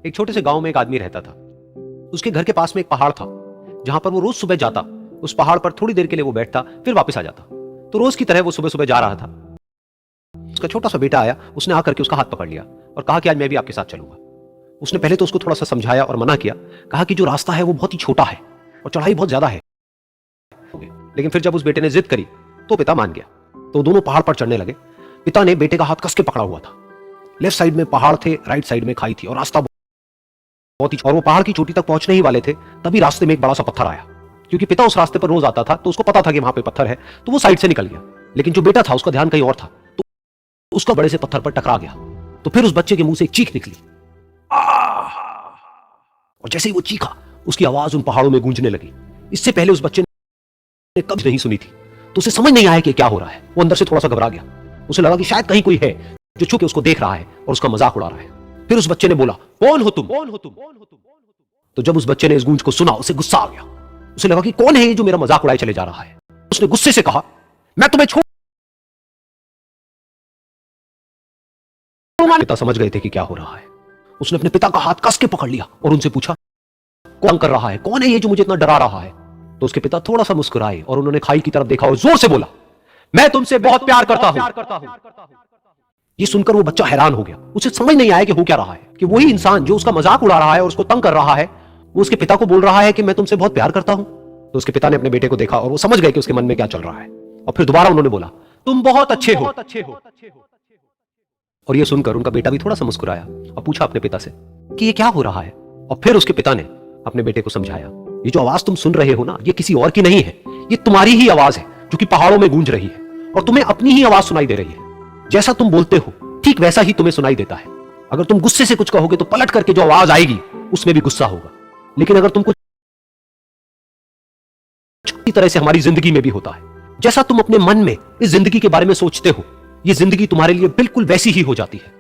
एक छोटे से गांव में एक आदमी रहता था। उसके घर के पास में एक पहाड़ था जहां पर वो रोज सुबह जाता। उस पहाड़ पर थोड़ी देर के लिए वो बैठता, फिर वापस आ जाता। तो रोज की तरह वो सुबह सुबह जा रहा था। उसका छोटा सा बेटा आया, उसने आकर के उसका हाथ पकड़ लिया और कहा कि आज मैं भी आपके साथ चलूंगा। उसने पहले तो उसको थोड़ा सा समझाया और मना किया, कहा कि जो रास्ता है वो बहुत ही छोटा है और चढ़ाई बहुत ज्यादा है। लेकिन फिर जब उस बेटे ने जिद करी तो पिता मान गया। तो दोनों पहाड़ पर चढ़ने लगे। पिता ने बेटे का हाथ कस के पकड़ा हुआ था। लेफ्ट साइड में पहाड़ थे, राइट साइड में खाई थी और रास्ता बहुत ही, और वो पहाड़ की चोटी तक पहुंचने ही वाले थे तभी रास्ते में एक बड़ा सा पत्थर आया। क्योंकि पिता उस रास्ते पर रोज आता था तो उसको पता था कि वहां पे पत्थर है, तो वो साइड से निकल गया। लेकिन जो बेटा था उसका ध्यान कहीं और था, तो उसका बड़े से पत्थर पर टकरा गया। तो फिर उस बच्चे के मुंह से एक चीख निकली, और जैसे ही वो चीखा उसकी आवाज उन पहाड़ों में गूंजने लगी। इससे पहले उस बच्चे ने कभी नहीं सुनी थी, तो उसे समझ नहीं आया कि क्या हो रहा है। वो अंदर से थोड़ा सा घबरा गया। उसे लगा कि शायद कहीं कोई है जो छुप के उसको देख रहा है और उसका मजाक उड़ा रहा है। फिर उस बच्चे ने बोला, कौन हो तुम? तो जब उस बच्चे ने इस गूंज को सुना उसे गुस्सा आ गया। उसे लगा कि कौन है ये जो मेरा मजाक उड़ाए चले जा रहा है। उसने गुस्से से कहा, मैं तुम्हें छोड़। पिता समझ गए थे कि क्या हो रहा है। उसने अपने पिता का हाथ कस के पकड़ लिया और उनसे पूछा, कौन कर रहा है? कौन है ये जो मुझे इतना डरा रहा है? तो उसके पिता थोड़ा सा मुस्कुराए और उन्होंने खाई की तरफ देखा और जोर से बोला, मैं तुमसे बहुत प्यार करता हूं। ये सुनकर वो बच्चा हैरान हो गया। उसे समझ नहीं आया कि हो क्या रहा है, कि वही इंसान जो उसका मजाक उड़ा रहा है और उसको तंग कर रहा है, वो उसके पिता को बोल रहा है कि मैं तुमसे बहुत प्यार करता हूं। तो उसके पिता ने अपने बेटे को देखा और वो समझ गए कि उसके मन में क्या चल रहा है। और फिर दोबारा उन्होंने बोला, तुम बहुत अच्छे हो। और ये सुनकर उनका बेटा भी थोड़ा सा मुस्कुराया और पूछा अपने पिता से कि ये क्या हो रहा है। और फिर उसके पिता ने अपने बेटे को समझाया, ये जो आवाज तुम सुन रहे हो ना, ये किसी और की नहीं है, ये तुम्हारी ही आवाज है जो कि पहाड़ों में गूंज रही है और तुम्हें अपनी ही आवाज सुनाई दे रही है। जैसा तुम बोलते हो ठीक वैसा ही तुम्हें सुनाई देता है। अगर तुम गुस्से से कुछ कहोगे तो पलट करके जो आवाज आएगी उसमें भी गुस्सा होगा। लेकिन अगर तुम कुछ अच्छी तरह से हमारी जिंदगी में भी होता है, जैसा तुम अपने मन में इस जिंदगी के बारे में सोचते हो, ये जिंदगी तुम्हारे लिए बिल्कुल वैसी ही हो जाती है।